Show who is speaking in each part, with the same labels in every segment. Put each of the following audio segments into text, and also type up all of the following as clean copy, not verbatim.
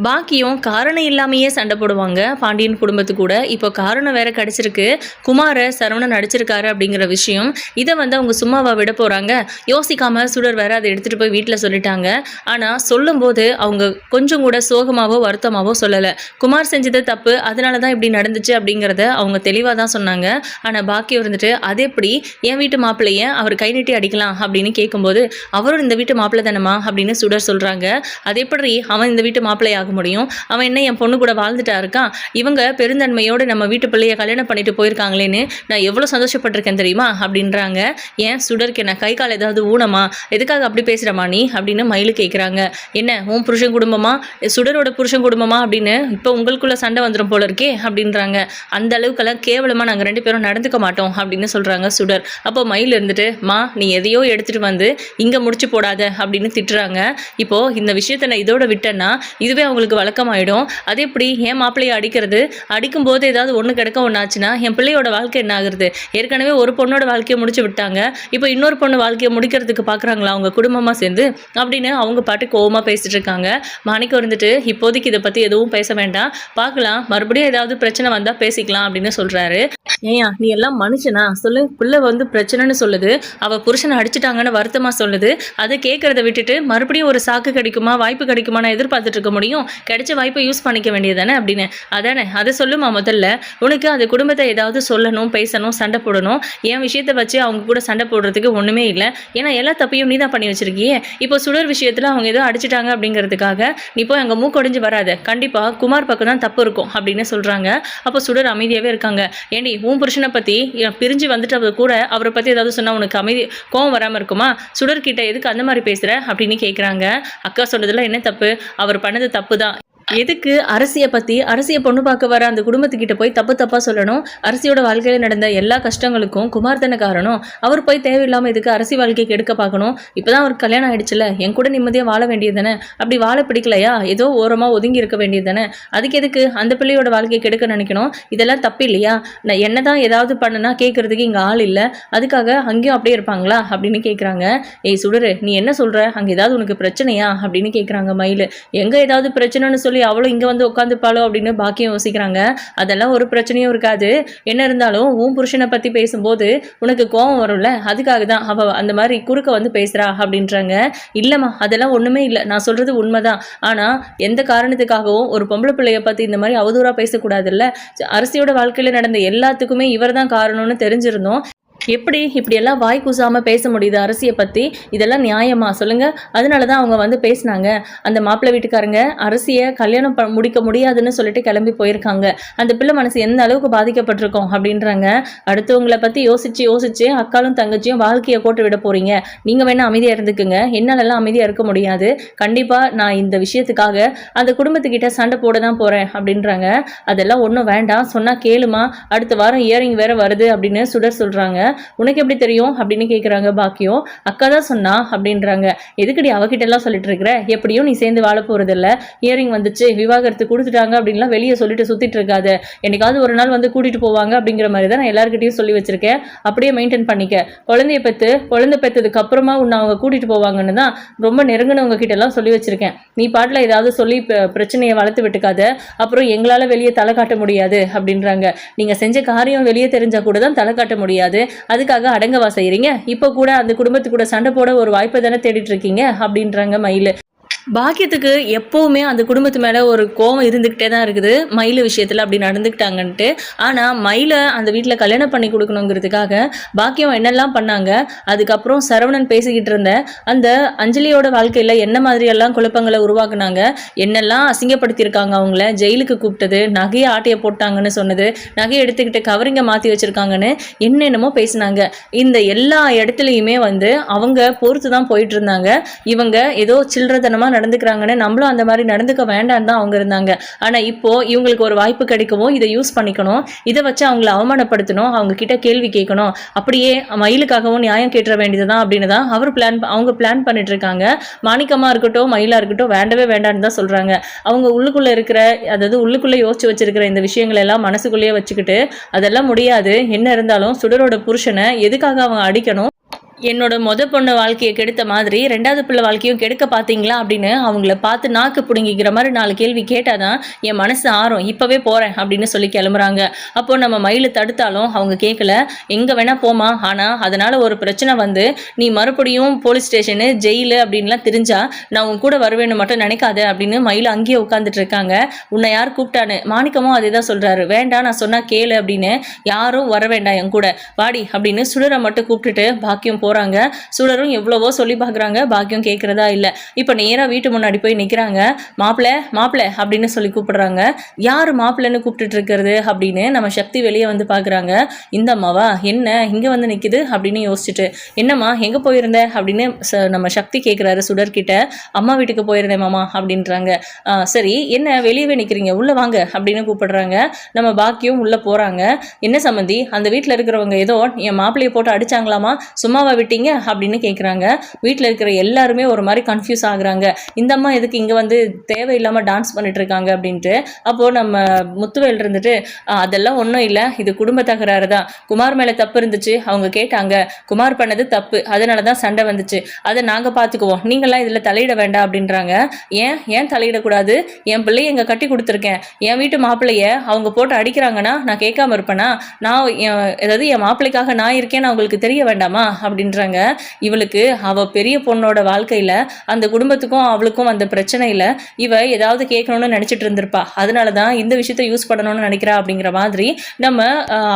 Speaker 1: பாக்கியும் காரணம் இல்லாமையே சண்டை போடுவாங்க பாண்டியன் குடும்பத்து கூட. இப்போ காரணம் வேற கிடைச்சிருக்கு, குமார சரவணன் நடிச்சிருக்காரு அப்படிங்கிற விஷயம். இதை அவங்க சும்மாவா விட போறாங்க? யோசிக்காம சுடர் வேற அதை எடுத்துட்டு போய் வீட்டில் சொல்லிட்டாங்க. ஆனால் சொல்லும்போது அவங்க கொஞ்சம் கூட சோகமாவோ வருத்தமாவோ சொல்லலை. குமார் செஞ்சது தப்பு, அதனால தான் இப்படி நடந்துச்சு அப்படிங்கிறத அவங்க தெளிவாக தான் சொன்னாங்க. ஆனால் பாக்கியம் இருந்துட்டு அது எப்படி என் வீட்டு மாப்பிள்ளைய அவர் கை நீட்டி அடிக்கலாம் அப்படின்னு கேட்கும்போது, அவரும் இந்த வீட்டு மாப்பிள்ளை தானம்மா அப்படின்னு சுடர் சொல்றாங்க. அது எப்படி அவன் இந்த வீட்டு மாப்பிள்ளை ஆக முடியும்? அவன் என்ன என் பொண்ணு கூட வாழ்ந்துட்டா இருக்கான்? இவங்க பெருந்தன்மையோடு நம்ம வீட்டு பிள்ளைய கல்யாணம் பண்ணிட்டு போயிருக்காங்களேன்னு நான் எவ்வளோ சந்தோஷப்பட்டிருக்கேன் தெரியுமா அப்படின்றாங்க. ஏன் சுடருக்கு என்ன கை கால் ஏதாவது ஊனமா? எதுக்காக அப்படி பேசுகிறமா நீ அப்படின்னு மயிலு கேட்குறாங்க. என்ன உன் புருஷன் குடும்பமா, சுடரோட புருஷன் குடும்பமா அப்படின்னு இப்போ உங்களுக்குள்ள சண்டை வந்துடும் போல இருக்கே அப்படின்றாங்க. அந்த அளவுக்கெல்லாம் கேவலமாக நாங்கள் 2 பேரும் நடந்துக்க மாட்டோம் அப்படின்னு சொல்கிறாங்க சுடர். அப்போ மயில் இருந்துட்டு, மா நீ எதையோ எடுத்துகிட்டு வந்து இங்கே முடிச்சு போடாத அப்படின்னு திட்டுறாங்க. இப்போது இந்த விஷயத்தை நான் இதோட விட்டேன்னா இதுவே அவங்களுக்கு வழக்கமாயிடும். அது எப்படி என் மாப்பிள்ளையை அடிக்கிறது? அடிக்கும்போது ஏதாவது ஒன்று கிடக்க ஒன்றாச்சுன்னா என் பிள்ளையோட வாழ்க்கை என்ன ஆகுறது? ஏற்கனவே ஒரு பொண்ணோட வாழ்க்கையை முடிச்சு விட்டாங்க, இப்போ இன்னொரு பொண்ணு வாழ்க்கையை முடிக்கிறதுக்கு பார்க்குறாங்களா அவங்க குடும்பமாக சேர்ந்து அப்படின்னு அவங்க பாட்டு கோவமாக பேசிட்டு இருக்காங்க. மாணிக்கம் இருந்துட்டு, இப்போதைக்கு இதை பற்றி எதுவும் பேச வேண்டாம், பார்க்கலாம், மறுபடியும் ஏதாவது பிரச்சனை வந்தால் பேசிக்கலாம் அப்படின்னு சொல்கிறாரு. ஏயா நீ எல்லாம் மனுஷனா சொல்லு? பிள்ளை பிரச்சனைன்னு சொல்லுது, அவள் புருஷனை அடிச்சிட்டாங்கன்னு வருத்தமாக சொல்லுது. அதை கேட்குறத விட்டுட்டு மறுபடியும் ஒரு சாக்கு கிடைக்குமா, வாய்ப்பு கிடைக்குமா நான் எதிர்பார்த்துட்டு இருக்க முடியும்? கிடைச்ச வாய்ப்பை யூஸ் பண்ணிக்க வேண்டியதானே அப்படின்னு. அதானே, அதை சொல்லுமா முதல்ல. உனக்கு அது குடும்பத்தை ஏதாவது சொல்லணும், பேசணும், சண்டை போடணும். என் விஷயத்தை வச்சு அவங்க கூட சண்டை போடுறதுக்கு ஒன்றுமே இல்லை. ஏன்னா எல்லா தப்பையும் நீ தான் பண்ணி வச்சிருக்கியே. இப்போ சுடர் விஷயத்தில் அவங்க ஏதோ அடிச்சிட்டாங்க அப்படிங்கிறதுக்காக நீ போய் அங்கே மூக்கொடைஞ்சு வராத. கண்டிப்பாக குமார் பக்கம் தான் தப்பு இருக்கும் அப்படின்னு சொல்கிறாங்க. அப்போ சுடர் அமைதியாகவே இருக்காங்க. ஏண்டி உன் புருஷனை பற்றி பிரிஞ்சு வந்துட்டு கூட அவரை பற்றி ஏதாவது சொன்னால் உனக்கு கோவம் வராமல் இருக்குமா? சுடர்கிட்ட எதுக்கு அந்த மாதிரி பேசுகிற அப்படின்னு கேட்குறாங்க. அக்கா சொன்னதில் என்ன தப்பு? அவர் பண்ணது தப்பு தான். எதுக்கு அரசியை பொண்ணு பார்க்க வர அந்த குடும்பத்துக்கிட்ட போய் தப்பாக சொல்லணும்? அரசியோட வாழ்க்கையில் நடந்த எல்லா கஷ்டங்களுக்கும் குமார் தானே காரணம். அவர் போய் தேவையில்லாமல் எதுக்கு அரசி வாழ்க்கைக்கு எடுக்க பார்க்கணும்? இப்போதான் அவருக்கு கல்யாணம் ஆயிடுச்சுல, என் கூட நிம்மதியாக வாழ வேண்டியது தானே. அப்படி வாழ பிடிக்கலையா ஏதோ ஓரமாக ஒதுங்கி இருக்க வேண்டியது தானே. அதுக்கு எதுக்கு அந்த பிள்ளையோட வாழ்க்கையை கெடுக்க நினைக்கணும்? இதெல்லாம் தப்பு இல்லையா? நான் என்னதான் ஏதாவது பண்ணுனா கேட்கறதுக்கு இங்கே ஆள் இல்லை, அதுக்காக அங்கேயும் அப்படியே இருப்பாங்களா அப்படின்னு கேட்குறாங்க. ஏய் சுடரு, நீ என்ன சொல்கிற? அங்கே ஏதாவது உனக்கு பிரச்சனையா அப்படின்னு கேட்குறாங்க மயில். எங்கே ஏதாவது பிரச்சனைன்னு சொல்லி அவளும் இங்கே வந்து உட்காந்துப்பாளோ அப்படின்னு பாக்கியம் யோசிக்கிறாங்க. அதெல்லாம் ஒரு பிரச்சனையும் இருக்காது. என்ன இருந்தாலும் உன் புருஷனை பற்றி பேசும்போது உனக்கு கோபம் வரும்ல, அதுக்காக தான் அவள் அந்த மாதிரி குறுக்க வந்து பேசுகிறா அப்படின்றாங்க. இல்லைம்மா அதெல்லாம் ஒன்றுமே இல்லை, நான் சொல்கிறது உண்மைதான். ஆனால் எந்த காரணத்துக்காகவும் ஒரு பொம்பளை பிள்ளையை பற்றி இந்த மாதிரி அவதூறாக பேசக்கூடாதுல்ல. அரசியோட வாழ்க்கையில் நடந்த எல்லாத்துக்குமே இவர் தான் காரணம்னு தெரிஞ்சிருந்தோம். எப்படி இப்படியெல்லாம் வாய் கூசாமல் பேச முடியுது அரசியை பற்றி? இதெல்லாம் நியாயமா சொல்லுங்கள்? அதனால தான் அவங்க வந்து பேசினாங்க. அந்த மாப்பிள்ளை வீட்டுக்காரங்க அரசியை கல்யாணம் முடிக்க முடியாதுன்னு சொல்லிட்டு கிளம்பி போயிருக்காங்க. அந்த பிள்ளை மனசு எந்த அளவுக்கு பாதிக்கப்பட்டிருக்கோம் அப்படின்றாங்க. அடுத்தவங்களை பற்றி யோசிச்சு அக்காலும் தங்கச்சியும் வாழ்க்கையை போட்டு விட போகிறீங்க. நீங்கள் வேணால் அமைதியாக இருந்துக்குங்க, என்னாலெல்லாம் அமைதியாக இருக்க முடியாது. கண்டிப்பாக நான் இந்த விஷயத்துக்காக அந்த குடும்பத்துக்கிட்ட சண்டை போட தான் போகிறேன் அப்படின்றாங்க. அதெல்லாம் ஒன்றும் வேண்டாம், சொன்னால் கேளுமா, அடுத்த வாரம் இயரிங் வேற வருது அப்படின்னு சுடர் சொல்கிறாங்க. உனக்கு எப்படி தெரியும் அப்படின்னு கேட்குறாங்க பாக்கியம். அக்கா தான் சொன்னா அப்படின்றாங்க. எதுக்கடி அவகிட்ட எல்லாம் சொல்லிட்டு இருக்கிற? எப்படியும் நீ சேர்ந்து வாழ போறது இல்லை, இயரிங் வந்துச்சு, விவாகரத்து கொடுத்துட்டாங்க அப்படின்லாம் வெளியே சொல்லிட்டு சுத்திட்டு இருக்காது. என்னைக்காவது ஒரு நாள் வந்து கூட்டிட்டு போவாங்க அப்படிங்கிற மாதிரி தான் நான் எல்லாருக்கிட்டையும் சொல்லி வச்சிருக்கேன். அப்படியே மெயின்டைன் பண்ணிக்க. குழந்தை பெற்றதுக்கு அப்புறமா உன்னை அவங்க கூட்டிட்டு போவாங்கன்னு தான் ரொம்ப நெருங்கினவங்க கிட்ட எல்லாம் சொல்லி வச்சிருக்கேன். நீ பாட்டில் ஏதாவது சொல்லி பிரச்சனையை வளர்த்து விட்டுக்காத, அப்புறம் எங்களால் வெளியே தலை காட்ட முடியாது அப்படின்றாங்க. நீங்க செஞ்ச காரியம் வெளியே தெரிஞ்சா கூட தான் தலை காட்ட முடியாது, அதுக்காக அடங்கவா செய்றீங்க? இப்போ கூட அந்த குடும்பத்து கூட சண்டை போட ஒரு வாய்ப்பை தானே தேடிட்டு இருக்கீங்க அப்படின்றாங்க மயில். பாக்கியத்துக்கு எப்போவுமே அந்த குடும்பத்து மேலே ஒரு கோவம் இருந்துக்கிட்டே தான் இருக்குது மயில் விஷயத்தில் அப்படி நடந்துக்கிட்டாங்கன்ட்டு. ஆனால் மயிலை அந்த வீட்டில் கல்யாணம் பண்ணி கொடுக்கணுங்கிறதுக்காக பாக்கியம் என்னெல்லாம் பண்ணாங்க. அதுக்கப்புறம் சரவணன் பேசிக்கிட்டு இருந்த அந்த அஞ்சலியோட வாழ்க்கையில் என்ன மாதிரியெல்லாம் குழப்பங்களை உருவாக்குனாங்க, என்னெல்லாம் அசிங்கப்படுத்தியிருக்காங்க, அவங்கள ஜெயிலுக்கு கூப்பிட்டது, நகையை ஆட்டையை போட்டாங்கன்னு சொன்னது, நகையை எடுத்துக்கிட்டு கவரிங்கை மாற்றி வச்சுருக்காங்கன்னு என்னென்னமோ பேசினாங்க. இந்த எல்லா இடத்துலையுமே வந்து அவங்க பொறுத்து தான் போயிட்டு இருந்தாங்க. இவங்க ஏதோ சில்லறத்தனமாக நடந்துக்கிறாங்கன்னு நம்மளும் அந்த மாதிரி நடந்துக்க வேண்டாம் தான் அவங்க இருந்தாங்க. ஆனால் இப்போ இவங்களுக்கு ஒரு வாய்ப்பு கிடைக்கவும் இதை யூஸ் பண்ணிக்கணும், இதை வச்சு அவங்கள அவமானப்படுத்தணும், அவங்க கிட்ட கேள்வி கேட்கணும், அப்படியே மயிலுக்காகவும் நியாயம் கேட்டுற வேண்டியதுதான் அப்படின்னு தான் அவங்க பிளான் பண்ணிட்டு இருக்காங்க. மாணிக்கமா இருக்கட்டும் மயிலா இருக்கட்டும் வேண்டவே வேண்டான்னு தான் சொல்றாங்க. அவங்க உள்ளுக்குள்ள யோசிச்சு வச்சிருக்கிற இந்த விஷயங்கள் எல்லாம் மனசுக்குள்ளேயே வச்சுக்கிட்டு அதெல்லாம் முடியாது, என்ன இருந்தாலும் சுடரோட புருஷனை எதுக்காக அவங்க அடிக்கணும், என்னோட பொண்ணு வாழ்க்கையை கெடுத்த மாதிரி 2வது பிள்ளை வாழ்க்கையும் கெடுக்க பார்த்தீங்களா அப்படின்னு அவங்கள பார்த்து நாக்கு பிடுங்கிக்கிற மாதிரி 4 கேள்வி கேட்டாதான் என் மனசு ஆறும். இப்பவே போறேன் அப்படின்னு சொல்லி கிளம்புறாங்க. அப்போ நம்ம மயிலு தடுத்தாலும் அவங்க கேட்கல. எங்க வேணா போமா, ஆனா அதனால ஒரு பிரச்சனை வந்து நீ மறுபடியும் போலீஸ் ஸ்டேஷனு ஜெயிலு அப்படின்லாம் தெரிஞ்சா நான் உன் கூட வருவேன்னு மட்டும் நினைக்காத அப்படின்னு மயில் அங்கேயே உட்காந்துட்டு இருக்காங்க. உன்னை யார் கூப்பிட்டான்னு மாணிக்கமும் அதே தான் சொல்றாரு. வேண்டாம் நான் சொன்னா கேளு அப்படின்னு, யாரும் வர வேண்டாம் என் கூட வாடி அப்படின்னு சுடரை மட்டும் கூப்பிட்டுட்டு பாக்கியம் போறாங்க. சுடரும் எவ்வளவோ சொல்லி பார்க்குறாங்க, பாக்கியம் கேட்குறதா இல்லை. இப்போ நேராக வீட்டு முன்னாடி போய் நிற்கிறாங்க. மாப்பிள்ளை அப்படின்னு சொல்லி கூப்பிடுறாங்க. யார் மாப்பிள்ளைன்னு கூப்பிட்டுட்டு இருக்கிறது அப்படின்னு நம்ம சக்தி வெளியே வந்து பார்க்குறாங்க. இந்த அம்மாவா என்ன இங்கே வந்து நிற்கிது அப்படின்னு யோசிச்சுட்டு, என்னம்மா எங்கே போயிருந்த அப்படின்னு நம்ம சக்தி கேட்குறாரு சுடர்கிட்ட. அம்மா வீட்டுக்கு போயிருந்தேன் மாமா அப்படின்றாங்க. சரி என்ன வெளியவே நிற்கிறீங்க, உள்ளே வாங்க அப்படின்னு கூப்பிடுறாங்க. நம்ம பாக்கியம் உள்ளே போகிறாங்க. என்ன சம்மந்தி அந்த வீட்டில் இருக்கிறவங்க ஏதோ என் மாப்பிள்ளையை போட்டு அடிச்சாங்களாமா, சும்மாவா விட்டீங்க அப்படின்னு கேட்குறாங்க. வீட்டில் இருக்கிற எல்லாருமே ஒரு மாதிரி கன்ஃபியூஸ் ஆகுறாங்க. இந்த அம்மா எதுக்கு இங்கே வந்து தேவையில்லாமல் டான்ஸ் பண்ணிட்டு இருக்காங்க அப்படின்ட்டு. அப்போது நம்ம முத்துவேல் இருந்துட்டு, அதெல்லாம் ஒன்றும் இல்லை, இது குடும்ப தகராறு தான், குமார் மேலே தப்பு இருந்துச்சு, அவங்க கேட்டாங்க, குமார் பண்ணது தப்பு, அதனால தான் சண்டை வந்துச்சு, அதை நாங்கள் பார்த்துக்குவோம், நீங்களாம் இதில் தலையிட வேண்டாம் அப்படின்றாங்க. ஏன் தலையிடக்கூடாது, என் பிள்ளையை எங்கே கட்டி கொடுத்துருக்கேன், என் வீட்டு மாப்பிள்ளைய அவங்க போட்டு அடிக்கிறாங்கன்னா நான் கேட்காம இருப்பேனா, நான் ஏதாவது என் மாப்பிள்ளைக்காக நான் இருக்கேன்னு அவங்களுக்கு தெரிய வேண்டாமா அப்படின்றாங்க. இவளுக்கு அவ பெரிய பொண்ணோட வாழ்க்கையில அந்த குடும்பத்துக்கும் அவளுக்கும் அந்த பிரச்சனையில இவ ஏதாவது கேட்கணும்னு நினைச்சிட்டு இருந்திருப்பா, அதனாலதான் இந்த விஷயத்த யூஸ் பண்ணணும்னு நினைக்கிறா அப்படிங்கிற மாதிரி நம்ம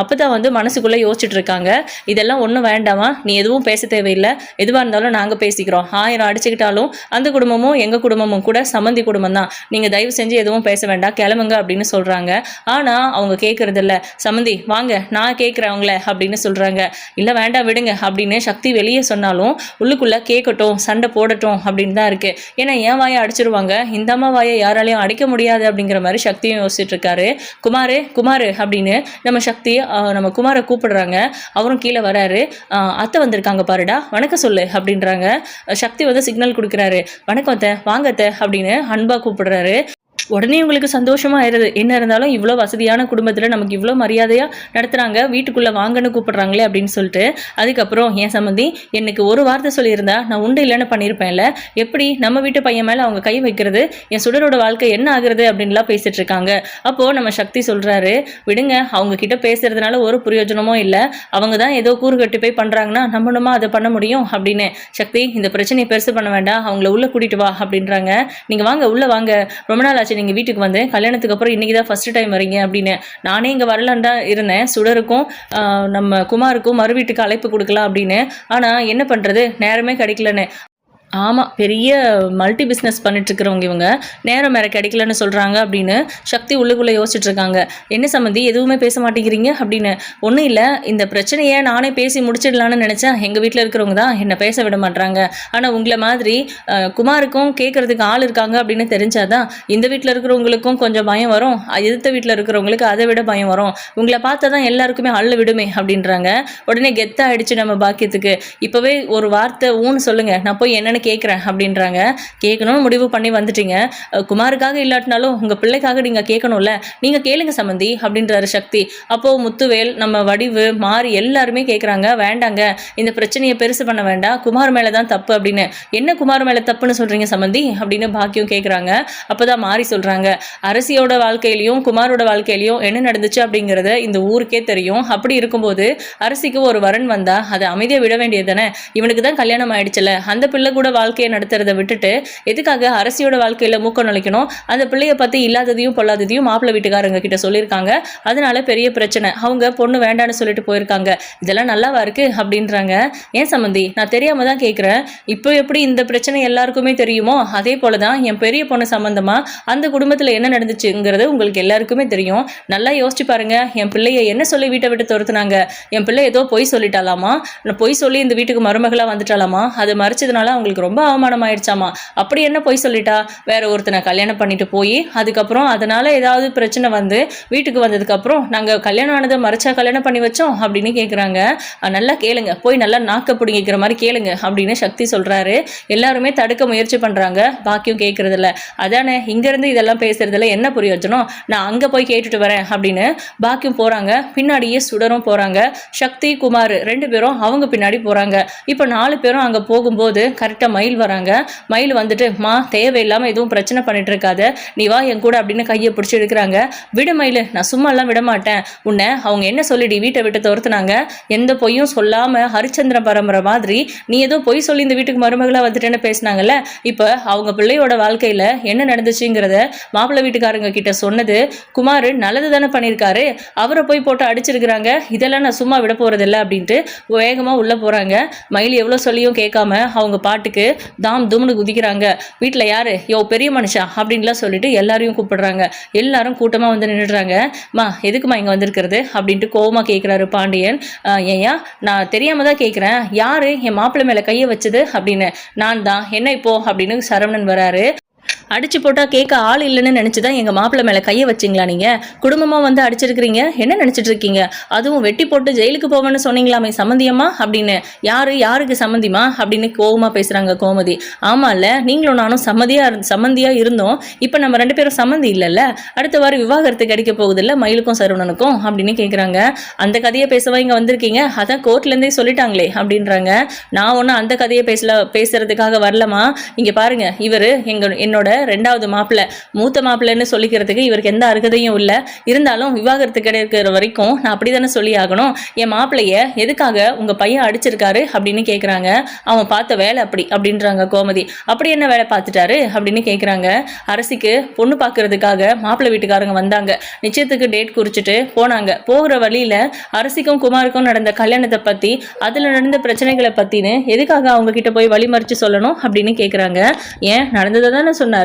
Speaker 1: அப்பதான் வந்து மனசுக்குள்ள யோசிச்சுட்டு இருக்காங்க. இதெல்லாம் ஒன்றும் வேண்டாமா, நீ எதுவும் பேச தேவையில்லை, எதுவாக இருந்தாலும் நாங்கள் பேசிக்கிறோம், 1000 அடிச்சுக்கிட்டாலும் அந்த குடும்பமும் எங்கள் குடும்பமும் கூட சம்மந்தி குடும்பம் தான், நீங்கள் தயவு செஞ்சு எதுவும் பேச வேண்டாம், கிளம்புங்க அப்படின்னு சொல்கிறாங்க. ஆனால் அவங்க கேட்கறது இல்லை. சம்மந்தி வாங்க நான் கேட்குறேன் அவங்கள அப்படின்னு சொல்கிறாங்க. இல்லை வேண்டாம் விடுங்க அப்படின்னு சக்தி வெளியே சொன்னாலும் உள்ளுக்குள்ளே கேட்கட்டும் சண்டை போடட்டும் அப்படின்னு தான் இருக்குது. ஏன்னா என் வாயை அடிச்சிருவாங்க, இந்த அம்மா வாயை யாராலையும் அடிக்க முடியாது அப்படிங்கிற மாதிரி சக்தியும் யோசிச்சுட்டு இருக்காரு. குமாரு அப்படின்னு நம்ம சக்தி நம்ம குமாரை கூப்பிடுறாங்க. அவரும் கீழே வராரு. அத்தை வந்திருக்காங்க பாருடா, வணக்கம் சொல்லு அப்படின்றாங்க. சக்தி வந்து சிக்னல் கொடுக்குறாரு. வணக்கம் அத்தை, வாங்க அத்தை அப்படின்னு அன்பா கூப்பிடுறாரு. உடனே உங்களுக்கு சந்தோஷமா ஆயிடுது. என்ன இருந்தாலும் இவ்வளோ வசதியான குடும்பத்தில் நமக்கு இவ்வளோ மரியாதையாக நடத்துகிறாங்க, வீட்டுக்குள்ளே வாங்கன்னு கூப்பிடுறாங்களே அப்படின்னு சொல்லிட்டு, அதுக்கப்புறம் என் சம்மந்தி எனக்கு ஒரு வார்த்தை சொல்லியிருந்தா நான் உண்டு இல்லைன்னு பண்ணியிருப்பேன்ல, எப்படி நம்ம வீட்டு பையன் மேலே அவங்க கை வைக்கிறது, என் சுடரோட வாழ்க்கை என்ன ஆகுறது அப்படின்லாம் பேசிட்டு இருக்காங்க. அப்போது நம்ம சக்தி சொல்கிறாரு, விடுங்க அவங்க கிட்ட பேசுறதுனால ஒரு பிரயோஜனமும் இல்லை, அவங்க தான் ஏதோ கூறு கட்டி போய் பண்ணுறாங்கன்னா நம்மளுமா அதை பண்ண முடியும் அப்படின்னு. சக்தி இந்த பிரச்சனையை பெருசு பண்ண வேண்டாம், அவங்கள உள்ளே கூட்டிட்டு வா அப்படின்றாங்க. நீங்கள் வாங்க உள்ளே வாங்க, ரொம்ப நாள் ஆச்சு நீங்கள் வீட்டுக்கு வந்து, கல்யாணத்துக்கு அப்புறம் இன்றைக்கி தான் ஃபஸ்ட்டு டைம் வரீங்க அப்படின்னு. நானே இங்கே வரலான்டா இருந்தேன், சுடருக்கும் நம்ம குமாருக்கும் மறு வீட்டுக்கு அழைப்பு கொடுக்கலாம் அப்படின்னு. ஆனால் என்ன பண்ணுறது, நேரமே கிடைக்கலன்னு. ஆமாம், பெரிய மல்டி பிஸ்னஸ் பண்ணிட்டுருக்கிறவங்க இவங்க, நேரம் வேறு கிடைக்கலன்னு சொல்கிறாங்க அப்படின்னு சக்தி உள்ளுக்குள்ளே யோசிச்சுட்டு இருக்காங்க. என்ன சம்மந்தி எதுவுமே பேச மாட்டேங்கிறீங்க அப்படின்னு. ஒன்றும் இல்லை, இந்த பிரச்சனையை நானே பேசி முடிச்சிடலான்னு நினச்சேன், எங்கள் வீட்டில் இருக்கிறவங்க தான் என்னை பேச விட மாட்டாங்க. ஆனால் உங்களை மாதிரி குமாருக்கும் கேட்குறதுக்கு ஆள் இருக்காங்க அப்படின்னு தெரிஞ்சாதான் இந்த வீட்டில் இருக்கிறவங்களுக்கும் கொஞ்சம் பயம் வரும், எதிர்த்த வீட்டில் இருக்கிறவங்களுக்கு அதை விட பயம் வரும், உங்களை பார்த்தா தான் எல்லாருக்குமே அள்ள விடுமே அப்படின்றாங்க. உடனே கெத்தாக ஆயிடுச்சு நம்ம பாக்கியத்துக்கு. இப்போவே ஒரு வார்த்தை ஊன்னு சொல்லுங்கள், நான் போய் என்னென்னு கேட்குறேன் அப்படின்றாங்க. கேட்கணும்னு முடிவு பண்ணி வந்துட்டீங்க, குமாருக்காக இல்லாட்டினாலும் உங்கள் பிள்ளைக்காக நீங்கள் கேட்கணும்ல, நீங்கள் கேளுங்க சம்மந்தி அப்படின்றாரு சக்தி. அப்போது முத்துவேல் நம்ம வடிவு மாறி எல்லாருமே கேட்குறாங்க, வேண்டாங்க இந்த பிரச்சனையை பெருசு பண்ண வேண்டாம், குமார் மேலே தான் தப்பு அப்படின்னு. என்ன குமார் மேலே தப்புன்னு சொல்கிறீங்க சம்மந்தி அப்படின்னு பாக்கியம் கேட்குறாங்க. அப்போ தான் மாறி சொல்கிறாங்க, அரசியோட வாழ்க்கையிலையும் குமாரோட வாழ்க்கையிலையும் என்ன நடந்துச்சு அப்படிங்கிறத இந்த ஊருக்கே தெரியும். அப்படி இருக்கும்போது அரசிக்கு ஒரு வரன் வந்தால் அதை அமைதியாக விட வேண்டியது தானே, இவனுக்கு தான் கல்யாணம் ஆயிடுச்சுல, அந்த பிள்ளை கூட வாழ்க்கையை நடத்துறதை விட்டுட்டு எதுக்காக அரசியோட வாழ்க்கையில மூக்க நுழைக்கணும், அந்த பிள்ளைய பத்தி இல்லாததையும் பொல்லாததையும் மாப்பிள்ளை வீட்டுக்காரங்க கிட்ட சொல்லியிருக்காங்க, அதனால பெரிய பிரச்சனை, அவங்க பொண்ணு வேண்டான்னு சொல்லிட்டு போயிருக்காங்க, இதெல்லாம் நல்லாவா இருக்கு அப்படின்றாங்க. ஏன் சம்மந்தி நான் தெரியாம தான் கேட்குறேன், இப்போ எப்படி இந்த பிரச்சனை எல்லாருக்குமே தெரியுமோ அதே போலதான் என் பெரிய பொண்ணு சம்பந்தமா அந்த குடும்பத்தில் என்ன நடந்துச்சுங்கிறது உங்களுக்கு எல்லாருக்குமே தெரியும். நல்லா யோசிச்சு பாருங்க, என் பிள்ளைய என்ன சொல்லி வீட்டை விட்டு துரத்துனாங்க, என் பிள்ளை ஏதோ பொய் சொல்லிட்டாலாமா, பொய் சொல்லி இந்த வீட்டுக்கு மருமகளா வந்துட்டாலாமா, அதை மறைச்சதுனால அவங்களுக்கு அவளுக்கு ரொம்ப அவமானம் ஆயிடுச்சாமா. அப்படி என்ன பொய் சொல்லிட்டா? வேற ஒருத்தனை கல்யாணம் பண்ணிட்டு போய் அதுக்கப்புறம் அதனால ஏதாவது பிரச்சனை வந்து வீட்டுக்கு வந்ததுக்கப்புறம் நாங்கள் கல்யாணம் ஆனதை மறைச்சா கல்யாணம் பண்ணி வச்சோம் அப்படின்னு கேட்குறாங்க. நல்லா கேளுங்க, போய் நல்லா நாக்க பிடிங்கிக்கிற மாதிரி கேளுங்க அப்படின்னு சக்தி சொல்கிறாரு. எல்லாருமே தடுக்க முயற்சி பண்ணுறாங்க. பாக்கியம் கேட்குறதில்ல. அதானே இங்கேருந்து இதெல்லாம் பேசுறதுல என்ன பிரயோஜனம், நான் அங்கே போய் கேட்டுட்டு வரேன் அப்படின்னு பாக்கியம் போகிறாங்க. பின்னாடியே சுடரும் போகிறாங்க. சக்தி குமார் 2 பேரும் அவங்க பின்னாடி போகிறாங்க. இப்போ 4 பேரும் அங்கே போகும்போது கரெக்டாக மயில் வராங்க. மயில் வந்துட்டு, மா தேவையில்லாமல் எதுவும் பிரச்சனை பண்ணிட்டு இருக்காத, நீ வா என் கூட அப்படின்னு கையை பிடிச்சி எடுக்கிறாங்க. விடு மயில், நான் சும்மாலாம் விட மாட்டேன் உன்னை. அவங்க என்ன சொல்லிடி வீட்டை விட்டு துரத்துனாங்க, எந்த பொய்யும் சொல்லாமல் ஹரிச்சந்திர பரம்பரை மாதிரி நீ ஏதோ பொய் சொல்லி இந்த வீட்டுக்கு மருமகளாக வந்துட்டேன்னு பேசினாங்கல்ல. இப்போ அவங்க பிள்ளையோட வாழ்க்கையில் என்ன நடந்துச்சுங்கிறத மாப்பிள்ளை வீட்டுக்காரங்க கிட்ட சொன்னது குமார் நல்லது தானே பண்ணியிருக்காரு, அவரை போய் போட்டு அடிச்சிருக்கிறாங்க. இதெல்லாம் நான் சும்மா விட போகிறதில்ல அப்படின்ட்டு வேகமாக உள்ளே போகிறாங்க. மயில் எவ்வளோ சொல்லியும் கேட்காம அவங்க பாட்டுக்கு தாம் தும்னு குதிக்கிறாங்க. வீட்டில் யாரு, யோ பெரிய மனுஷா அப்படின்லாம் சொல்லிட்டு எல்லாரையும் கூப்பிடுறாங்க. எல்லாரும் கூட்டமாக வந்து நின்றுடுறாங்க. மா எதுக்குமா இங்கே வந்திருக்கிறது அப்படின்ட்டு கோவமாக கேட்குறாரு பாண்டியன். ஏயா நான் தெரியாமல் தான் கேட்குறேன், யாரு என் மாப்பிள்ளை மேலே கையை வச்சது அப்படின்னு. நான் தான், என்ன இப்போ அப்படின்னு சரவணன் வராரு. அடிச்சு போட்டால் கேட்க ஆள் இல்லைன்னு நினச்சி தான் எங்கள் மாப்பிள்ளை மேலே கையை வச்சிங்களா நீங்கள்? குடும்பமாக வந்து அடிச்சிருக்கிறீங்க, என்ன நினச்சிட்டு இருக்கீங்க? அதுவும் வெட்டி போட்டு ஜெயிலுக்கு போவேன்னு சொன்னீங்களாமே சம்மந்தியம்மா அப்படின்னு. யாருக்கு சம்மந்திமா அப்படின்னு கோவமாக பேசுகிறாங்க கோமதி. ஆமாம் இல்லை, நீங்களும் நானும் சம்மந்தியாக இருந்தோம். இப்போ நம்ம 2 பேரும் சம்மந்தி இல்லைல்ல, அடுத்த வாரம் விவாகரத்துக்கு அடிக்க போகுதில்ல மயிலுக்கும் சரவணனுக்கும் அப்படின்னு கேட்குறாங்க. அந்த கதையை பேசவா இங்கே வந்திருக்கீங்க? அதான் கோர்ட்லேருந்தே சொல்லிட்டாங்களே அப்படின்றாங்க. நான் ஒன்றும் அந்த கதையை பேசுறதுக்காக வரலமா. இங்கே பாருங்க, இவர் என்னோட 2வது மாப்பிள்ளை, மூத்த மாப்பிள்ளைன்னு சொல்லிக்கிறதுக்கு இவருக்கு எந்த அருகதையும் இல்லை. இருந்தாலும் விவாகரத்து கிடைக்கிற வரைக்கும் நான் அப்படி தானே சொல்லி ஆகணும். என் மாப்பிள்ளைய எதுக்காக உங்கள் பையன் அடிச்சிருக்காரு அப்படின்னு கேட்குறாங்க. அவன் பார்த்த வேலை அப்படின்றாங்க கோமதி. அப்படி என்ன வேலை பார்த்துட்டாரு அப்படின்னு கேட்குறாங்க. அரசிக்கு பொண்ணு பார்க்கறதுக்காக மாப்பிள்ளை வீட்டுக்காரங்க வந்தாங்க. நிச்சயத்துக்கு டேட் குறிச்சிட்டு போனாங்க. போகிற வழியில் அரசிக்கும் குமாருக்கும் நடந்த கல்யாணத்தை பற்றி, அதில் நடந்த பிரச்சனைகளை பற்றின்னு எதுக்காக அவங்க கிட்ட போய் வழிமறிச்சு சொல்லணும் அப்படின்னு கேட்குறாங்க. ஏன் நடந்ததை தானே சொன்னார்,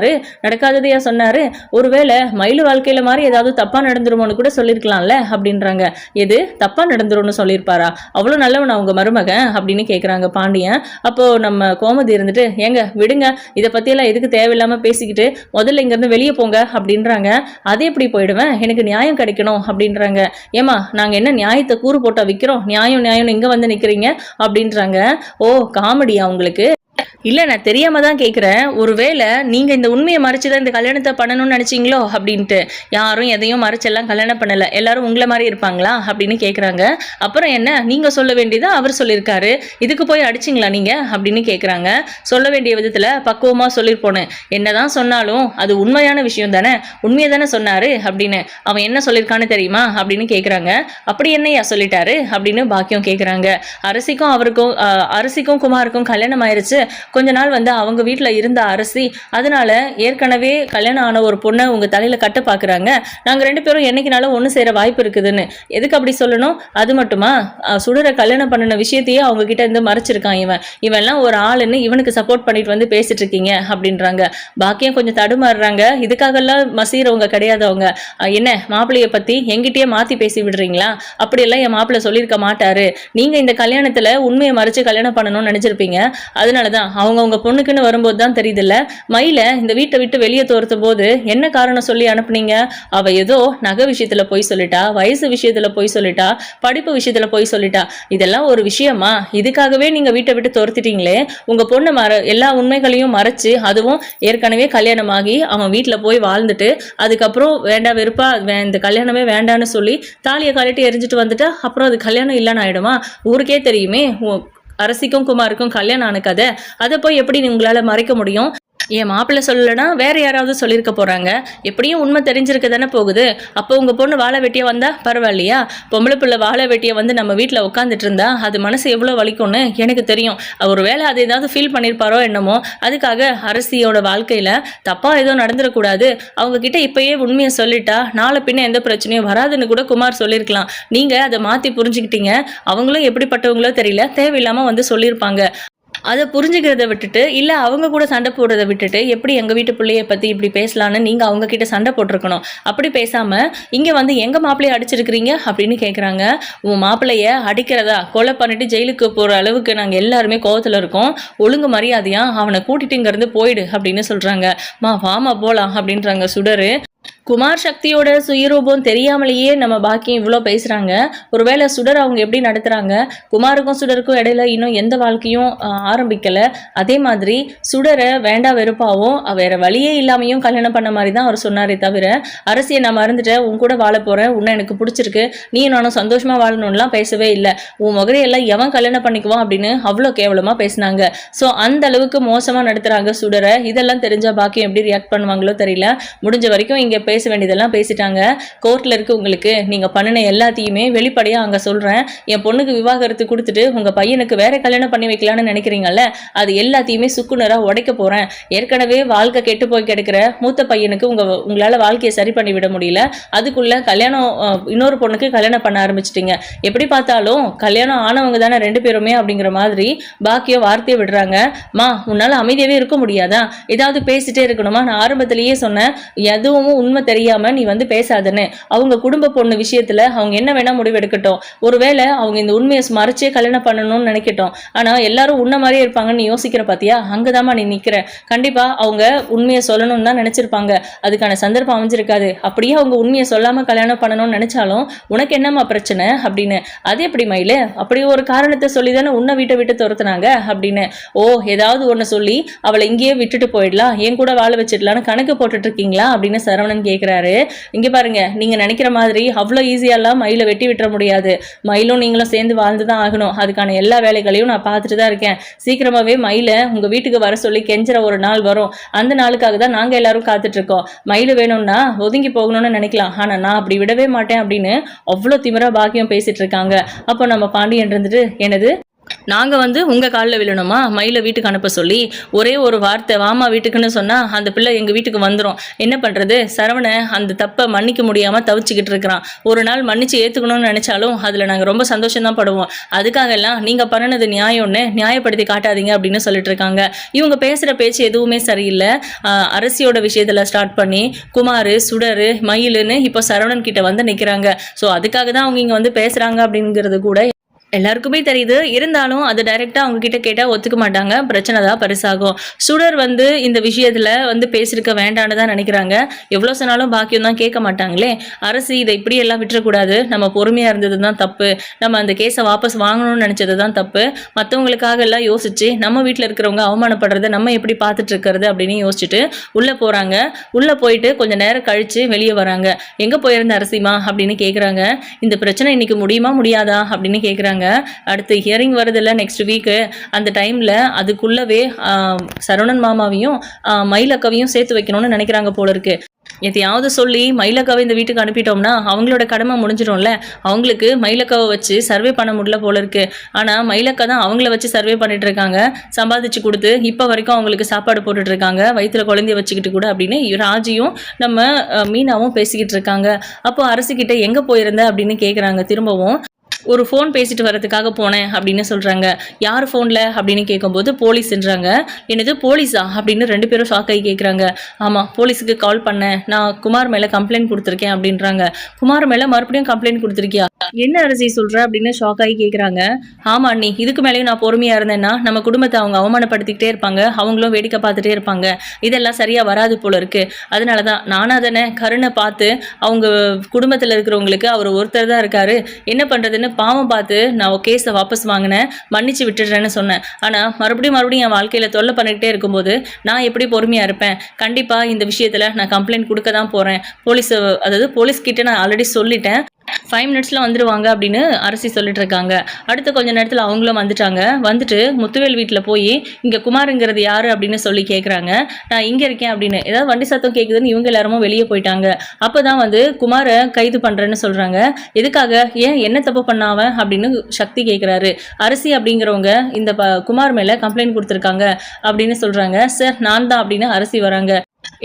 Speaker 1: நடக்காததையா சொன்னாரு? ஒருவேளை மயிலு வாழ்க்கையில மாதிரி ஏதாவது தப்பா நடந்துருமோன்னு கூட சொல்லிருக்கலாம்ல அப்படின்றாங்க. எது தப்பா நடந்துரும்னு சொல்லியிருப்பாரா? அவ்வளோ நல்லவன் அவங்க மருமகன் அப்படின்னு கேட்குறாங்க பாண்டியன். அப்போ நம்ம கோமதி இருந்துட்டு, ஏங்க விடுங்க, இதை பற்றியெல்லாம் எதுக்கு தேவையில்லாம பேசிக்கிட்டு முதல்ல இங்கேருந்து வெளியே போங்க அப்படின்றாங்க. அதே எப்படி போயிடுவேன், எனக்கு நியாயம் கிடைக்கணும் அப்படின்றாங்க. ஏமா நாங்கள் என்ன நியாயத்தை கூறு போட்டா விற்கிறோம், நியாயம் இங்கே வந்து நிற்கிறீங்க அப்படின்றாங்க. ஓ காமெடியா உங்களுக்கு? இல்லை நான் தெரியாமல் தான் கேட்குறேன். ஒருவேளை நீங்கள் இந்த உண்மையை மறைச்சி தான் இந்த கல்யாணத்தை பண்ணணும்னு நினச்சிங்களோ அப்படின்ட்டு. யாரும் எதையும் மறைச்செல்லாம் கல்யாணம் பண்ணலை, எல்லாரும் உங்களை மாதிரி இருப்பாங்களா அப்படின்னு கேட்குறாங்க. அப்புறம் என்ன, நீங்கள் சொல்ல வேண்டியதாக அவர் சொல்லியிருக்காரு, இதுக்கு போய் அடிச்சிங்களா நீங்கள் அப்படின்னு கேட்குறாங்க. சொல்ல வேண்டிய விதத்தில் பக்குவமாக சொல்லியிருப்போனேன். என்ன தான் சொன்னாலும் அது உண்மையான விஷயம் தானே, உண்மையை தானே சொன்னார் அப்படின்னு. அவன் என்ன சொல்லியிருக்கான்னு தெரியுமா அப்படின்னு கேட்குறாங்க. அப்படி என்னையா சொல்லிட்டாரு அப்படின்னு பாக்கியம் கேட்குறாங்க. அரசிக்கும் குமாருக்கும் கல்யாணம் ஆயிடுச்சு. கொஞ்ச நாள் வந்து அவங்க வீட்டில் இருந்த அரசி அதனால ஏற்கனவே கல்யாணம் ஆன ஒரு பொண்ணை உங்கள் தலையில் கட்ட பார்க்குறாங்க. நாங்கள் 2 பேரும் என்னைக்குனாலும் ஒன்று சேர வாய்ப்பு இருக்குதுன்னு. எதுக்கு அப்படி சொல்லணும்? அது மட்டுமா, சுடரை கல்யாணம் பண்ணின விஷயத்தையே அவங்க கிட்ட இருந்து மறைச்சிருக்கான் இவன்லாம் ஒரு ஆளுன்னு இவனுக்கு சப்போர்ட் பண்ணிட்டு வந்து பேசிட்டு இருக்கீங்க அப்படின்றாங்க. பாக்கியம் கொஞ்சம் தடுமாறுறாங்க. இதுக்காகலாம் மசீரவங்க கிடையாது அவங்க. என்ன மாப்பிள்ளைய பற்றி எங்கிட்டயே மாற்றி பேசி விடுறீங்களா? அப்படியெல்லாம் என் மாப்பிள்ளை சொல்லியிருக்க மாட்டாரு. நீங்கள் இந்த கல்யாணத்தில் உண்மையை மறைச்சு கல்யாணம் பண்ணணும்னு நினச்சிருப்பீங்க. அதனால தான் அவங்க பொண்ணுக்குன்னு வரும்போது தான் தெரியுதுல்ல, மயில இந்த வீட்டை விட்டு வெளியே தோர்த்தும் போது என்ன காரணம் சொல்லி அனுப்புனீங்க? அவ ஏதோ நகை விஷயத்துல போய் சொல்லிட்டா, வயசு விஷயத்துல போய் சொல்லிட்டா, படிப்பு விஷயத்துல போய் சொல்லிட்டா. இதெல்லாம் ஒரு விஷயமா? இதுக்காகவே நீங்க வீட்டை விட்டு தோர்த்துட்டீங்களே. உங்க பொண்ணு எல்லா உண்மைகளையும் மறைச்சு, அதுவும் ஏற்கனவே கல்யாணமாகி அவன் வீட்டுல போய் வாழ்ந்துட்டு அதுக்கப்புறம் வேண்டாம் வெறுப்பா இந்த கல்யாணமே வேண்டான்னு சொல்லி தாலியை கழட்டி எரிஞ்சிட்டு வந்துட்டா அப்புறம் அது கல்யாணம் இல்லைன்னு ஆயிடுமா? ஊருக்கே தெரியுமே அரசிக்கும் குமாருக்கும் கல்யாணம் ஆன கதை. அதை போய் எப்படி உங்களால மறைக்க முடியும்? என் மாப்பிள்ளை சொல்லலைன்னா வேற யாராவது சொல்லியிருக்க போறாங்க. எப்படியும் உண்மை தெரிஞ்சிருக்க தானே போகுது. அப்போ உங்க பொண்ணு வாழை வெட்டியா வந்தா பரவாயில்லையா? பொம்பளை பிள்ளை வாழை வெட்டியை வந்து நம்ம வீட்டில் உட்காந்துட்டு இருந்தா அது மனசு எவ்வளோ வலிக்கும்னு எனக்கு தெரியும். ஒரு வேளை அது ஏதாவது ஃபீல் பண்ணியிருப்பாரோ என்னமோ. அதுக்காக அரசியோட வாழ்க்கையில தப்பா ஏதோ நடந்துடக்கூடாது, அவங்க கிட்ட இப்பயே உண்மையை சொல்லிட்டா நாளை பின்ன எந்த பிரச்சனையும் வராதுன்னு கூட குமார் சொல்லியிருக்கலாம். நீங்க அதை மாத்தி புரிஞ்சுக்கிட்டீங்க. அவங்களும் எப்படிப்பட்டவங்களோ தெரியல, தேவையில்லாம வந்து சொல்லியிருப்பாங்க. அதை புரிஞ்சுக்கிறத விட்டுட்டு, இல்ல அவங்க கூட சண்டை போடுறத விட்டுட்டு, எப்படி எங்க வீட்டு பிள்ளைய பத்தி இப்படி பேசலான்னு நீங்க அவங்க கிட்ட சண்டை போட்டுருக்கணும். அப்படி பேசாம, இங்க வந்து எங்க மாப்பிள்ளைய அடிச்சிருக்கிறீங்க அப்படின்னு கேட்குறாங்க. உன் மாப்பிள்ளைய அடிக்கிறதா, கொலை பண்ணிட்டு ஜெயிலுக்கு போற அளவுக்கு நாங்க எல்லாருமே கோவத்துல இருக்கோம். ஒழுங்கு மரியாதையா அவனை கூட்டிட்டு இங்க இருந்து போயிடு அப்படின்னு சொல்றாங்க. வாமா போலாம் அப்படின்றாங்க சுடரு. குமார் சக்தியோட சுயரூபம் தெரியாமலேயே நம்ம பாக்கியம் இவ்வளோ பேசுகிறாங்க. ஒருவேளை சுடர் அவங்க எப்படி நடத்துகிறாங்க, குமாருக்கும் சுடருக்கும் இடையில இன்னும் எந்த வாழ்க்கையும் ஆரம்பிக்கலை. அதே மாதிரி சுடரை வேண்டா வெறுப்பாகவும் வேற வழியே இல்லாமையும் கல்யாணம் பண்ண மாதிரி தான் அவர் சொன்னாரே தவிர, அரசியை நான் மறந்துட்டேன், உன் கூட வாழ போகிறேன், உன்னை எனக்கு பிடிச்சிருக்கு, நீ நானும் சந்தோஷமாக வாழணும்லாம் பேசவே இல்லை, உன் முகரையெல்லாம் எவன் கல்யாணம் பண்ணிக்குவான் அப்படின்னு அவ்வளோ கேவலமாக பேசினாங்க. ஸோ அந்த அளவுக்கு மோசமாக நடத்துகிறாங்க சுடரை. இதெல்லாம் தெரிஞ்சால் பாக்கியம் எப்படி ரியாக்ட் பண்ணுவாங்களோ தெரியல. முடிஞ்ச வரைக்கும் இங்கே பேச வேண்டியதெல்லாம் பேசிட்டாங்க. கோர்ட்ல இருக்கு உங்களுக்கு, நீங்க பண்ணின எல்லாத்தையுமே வெளிப்படையா அங்க சொல்றேன். என் பொண்ணுக்கு விவாகரத்து கொடுத்துட்டு உங்க பையனுக்கு வேற கல்யாணம் பண்ணி வைக்கலாம்னு நினைக்கிறீங்கல்ல, அது எல்லாத்தையுமே சுக்குநரா உடைக்க போறேன். ஏற்கனவே வாழ்க்கை கெட்டு போய் கிடக்கிற மூத்த பையனுக்கு உங்களால வாழ்க்கையை சரி பண்ணி விட முடியல, அதுக்குள்ள கல்யாணம் இன்னொரு பொண்ணுக்கு கல்யாணம் பண்ண ஆரம்பிச்சிட்டீங்க. எப்படி பார்த்தாலும் கல்யாணம் ஆனவங்க தானே ரெண்டு பேருமே அப்படிங்கிற மாதிரி பாக்கியம் வார்த்தையை விடுறாங்க. உன்னால அமைதியாவே இருக்க முடியாதா, ஏதாவது பேசிட்டே இருக்கணுமா? நான் ஆரம்பத்திலேயே சொன்னேன், எதுவும் உண்மை தெரியாம நீ வந்து பேசாதன்னு. அவங்க குடும்ப பொண்ணு விஷயத்துல அவங்க என்ன வேணா முடிவெடுக்கட்டும். ஒருவேளை அவங்க இந்த உண்மையை மறைச்சே கல்யாணம் பண்ணணும்னு நினைக்கட்டும். ஆனா எல்லாரும் உன்ன மாதிரியே இருப்பாங்கன்னு யோசிக்கிற பாத்தியா, அங்கதாமா நீ நிக்கிற. கண்டிப்பா அவங்க உண்மையை சொல்லணும்னு தான் நினைச்சிருப்பாங்க, அதுக்கான சந்தர்ப்பம் அமைஞ்சிருக்காது. அப்படியே அவங்க உண்மையை சொல்லாம கல்யாணம் பண்ணணும்னு நினைச்சாலும் உனக்கு என்னம்மா பிரச்சனை அப்படின்னு. அது எப்படி மயிலு, அப்படி ஒரு காரணத்தை சொல்லி தானே உன்னை வீட்டை விட்டு துரத்துனாங்க அப்படின்னு. ஏதாவது ஒண்ணு சொல்லி அவளை இங்கேயே விட்டுட்டு போயிடலாம், என் கூட வாழ வச்சிடலான்னு கணக்கு போட்டுட்டு இருக்கீங்களா அப்படின்னு சரவணன் கேட்கிறாரு. இங்க பாருங்க, நீங்க நினைக்கிற மாதிரி அவ்வளோ ஈஸியாலாம் மயிலை வெட்டி விட்டுற முடியாது. மயிலும் நீங்களும் சேர்ந்து வாழ்ந்துதான் ஆகணும். அதுக்கான எல்லா வேலைகளையும் நான் பார்த்துட்டு தான் இருக்கேன். சீக்கிரமாவே மயிலை உங்க வீட்டுக்கு வர சொல்லி கெஞ்சுற ஒரு நாள் வரும். அந்த நாளுக்காக தான் நாங்க எல்லாரும் காத்துட்டு இருக்கோம். மயில் வேணும்னா ஒதுங்கி போகணும்னு நினைக்கலாம், ஆனா நான் அப்படி விடவே மாட்டேன் அப்படின்னு அவ்வளோ திமிரா பாக்கியம் பேசிட்டு இருக்காங்க. அப்போ நம்ம பாண்டியன் இருந்துட்டு, என்னது நாங்கள் வந்து உங்கள் காலில் விழணுமா மயிலை வீட்டுக்கு அனுப்ப சொல்லி? ஒரே ஒரு வார்த்தை வாமா வீட்டுக்குன்னு சொன்னால் அந்த பிள்ளை எங்கள் வீட்டுக்கு வந்துடும். என்ன பண்ணுறது, சரவணை அந்த தப்பை மன்னிக்க முடியாமல் தவிச்சிக்கிட்டு இருக்கிறான். ஒரு நாள் மன்னிச்சு ஏற்றுக்கணும்னு நினச்சாலும் அதில் நாங்கள் ரொம்ப சந்தோஷம்தான் படுவோம். அதுக்காக எல்லாம் நீங்கள் பண்ணினது நியாயம்னு நியாயப்படுத்தி காட்டாதீங்க அப்படின்னு சொல்லிட்டு இருக்காங்க. இவங்க பேசுகிற பேச்சு எதுவுமே சரியில்லை. அரசியோட விஷயத்தில் ஸ்டார்ட் பண்ணி குமார், சுடர், மயிலுன்னு இப்போ சரவணன் கிட்ட வந்து நிற்கிறாங்க. ஸோ அதுக்காக தான் அவங்க இங்கே வந்து பேசுகிறாங்க அப்படிங்கிறது கூட எல்லாருக்குமே தெரியுது. இருந்தாலும் அது டைரெக்டாக அவங்க கிட்ட கேட்டால் ஒத்துக்க மாட்டாங்க, பிரச்சனை தான் பெருசாகும். சுடர் வந்து இந்த விஷயத்தில் வந்து பேசியிருக்க வேண்டான்னு தான் நினைக்கிறாங்க. எவ்வளோ சொன்னாலும் பாக்கியம் தான் கேட்க மாட்டாங்களே. அரசு இதை இப்படி எல்லாம் விட்டுறக்கூடாது, நம்ம பொறுமையாக இருந்தது தான் தப்பு, நம்ம அந்த கேஸை வாபஸ் வாங்கணும்னு நினச்சது தான் தப்பு, மற்றவங்களுக்காக எல்லாம் யோசிச்சு நம்ம வீட்டில் இருக்கிறவங்க அவமானப்படுறத நம்ம எப்படி பார்த்துட்டு இருக்கிறது அப்படின்னு யோசிச்சுட்டு உள்ளே போகிறாங்க. உள்ளே போயிட்டு கொஞ்சம் நேரம் கழித்து வெளியே வராங்க. எங்கே போயிருந்த அரசிமா அப்படின்னு கேட்குறாங்க. இந்த பிரச்சனை இன்னைக்கு முடியுமா முடியாதா அப்படின்னு கேட்குறாங்க. அடுத்து ஹியரிங் வருதுல்ல நெக்ஸ்ட் வீக்கு, அந்த டைம்ல அதுக்குள்ளவே சரவணன் மாமாவையும் மயிலக்காவையும் சேர்த்து வைக்கணும்னு நினைக்கிறாங்க போல இருக்கு. எதையாவது சொல்லி மயிலக்காவை இந்த வீட்டுக்கு அனுப்பிட்டோம்னா அவங்களோட கடமை முடிஞ்சிடும்ல. அவங்களுக்கு மயிலக்காவை வச்சு சர்வே பண்ண முடியல போல இருக்கு. ஆனால் மயிலக்கா தான் அவங்கள வச்சு சர்வே பண்ணிட்டு இருக்காங்க, சம்பாதிச்சு கொடுத்து இப்போ வரைக்கும் அவங்களுக்கு சாப்பாடு போட்டுட்டு இருக்காங்க, வயிற்றுல குழந்தைய வச்சுக்கிட்டு கூட அப்படின்னு ராஜியும் நம்ம மீனாவும் பேசிக்கிட்டு இருக்காங்க. அப்போ அரசுக்கிட்ட எங்கே போயிருந்த அப்படின்னு கேட்குறாங்க. திரும்பவும் ஒரு ஃபோன் பேசிட்டு வரதுக்காக போனேன் அப்படின்னு சொல்கிறாங்க. யார் ஃபோனில் அப்படின்னு கேட்கும்போது போலீஸ்ன்றாங்க. என்னது போலீஸா அப்படின்னு ரெண்டு பேரும் ஷாக் ஆகி கேட்குறாங்க. ஆமாம், போலீஸுக்கு கால் பண்ணேன், நான் குமார் மேலே கம்ப்ளைண்ட் கொடுத்துருக்கேன் அப்படின்றாங்க. குமார் மேலே மறுபடியும் கம்ப்ளைண்ட் கொடுத்துருக்கியா? என்ன அரசி சொல்கிற அப்படின்னு ஷாக் ஆகி கேட்குறாங்க. ஆமாம் அண்ணி, இதுக்கு மேலேயும் நான் பொறுமையாக இருந்தேன்னா நம்ம குடும்பத்தை அவங்க அவமானப்படுத்திக்கிட்டே இருப்பாங்க, அவங்களும் வேடிக்கை பார்த்துட்டே இருப்பாங்க, இதெல்லாம் சரியாக வராது போல இருக்குது. அதனால தான் நானாக தானே கருணை பார்த்து அவங்க குடும்பத்தில் இருக்கிறவங்களுக்கு அவர் ஒருத்தர் தான் இருக்காரு, என்ன பண்ணுறதுன்னு பாவம் பார்த்து நான் கேஸை வாபஸ் வாங்கினேன், மன்னிச்சு விட்டுடுறேன்னு சொன்னேன். ஆனால் மறுபடியும் என் வாழ்க்கையில் தொல்லை பண்ணிக்கிட்டே இருக்கும்போது நான் எப்படி பொறுமையாக இருப்பேன்? கண்டிப்பாக இந்த விஷயத்தில் நான் கம்ப்ளைண்ட் கொடுக்க தான் போகிறேன். போலீஸ்கிட்ட நான் ஆல்ரெடி சொல்லிட்டேன், 5 மினிட்ஸில் வந்துடுவாங்க அப்படின்னு அரசி சொல்லிட்டு இருக்காங்க. அடுத்த கொஞ்ச நேரத்தில் அவங்களும் வந்துட்டாங்க. வந்துட்டு முத்துவேல் வீட்டில் போய் இங்கே குமாருங்கிறது யார் அப்படின்னு சொல்லி கேட்குறாங்க. நான் இங்கே இருக்கேன் அப்படின்னு. ஏதாவது வண்டி சத்தம் கேட்குதுன்னு இவங்க எல்லாருமும் வெளியே போயிட்டாங்க. அப்போ தான் வந்து குமாரை கைது பண்ணுறேன்னு சொல்கிறாங்க. எதுக்காக, ஏன் என்ன தப்பு பண்ணாவன் அப்படின்னு சக்தி கேட்குறாரு. அரசி அப்படிங்கிறவங்க இந்த குமார் மேலே கம்ப்ளைண்ட் கொடுத்துருக்காங்க அப்படின்னு சொல்கிறாங்க. சார் நான் தான் அப்படின்னு அரசி வராங்க.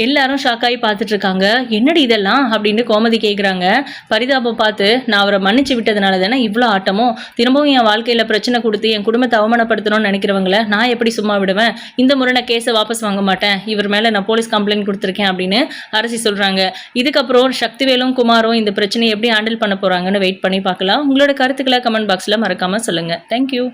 Speaker 1: எல்லாரும் ஷாக்காகி பார்த்துட்டு இருக்காங்க. என்னடி இதெல்லாம் அப்படின்னு கோமதி கேட்குறாங்க. பரிதாபம் பார்த்து, நான் அவரை மன்னிச்சு விட்டதுனால தானே இவ்வளோ ஆட்டமும், திரும்பவும் என் வாழ்க்கையில் பிரச்சனை கொடுத்து என் குடும்பத்தை அவமானப்படுத்தணும்னு நினைக்கிறவங்கள நான் எப்படி சும்மா விடுவேன்? இந்த முறை நான் கேஸை வாபஸ் வாங்க மாட்டேன், இவர் மேலே நான் போலீஸ் கம்ப்ளைண்ட் கொடுத்துருக்கேன் அப்படின்னு அரசி சொல்கிறாங்க. இதுக்கப்புறம் சக்திவேலும் குமாரும் இந்த பிரச்சனையை எப்படி ஹேண்டில் பண்ண போகிறாங்கன்னு வெயிட் பண்ணி பார்க்கலாம். உங்களோட கருத்துக்களை கமெண்ட் பாக்ஸில் மறக்காமல் சொல்லுங்கள். தேங்க்யூ.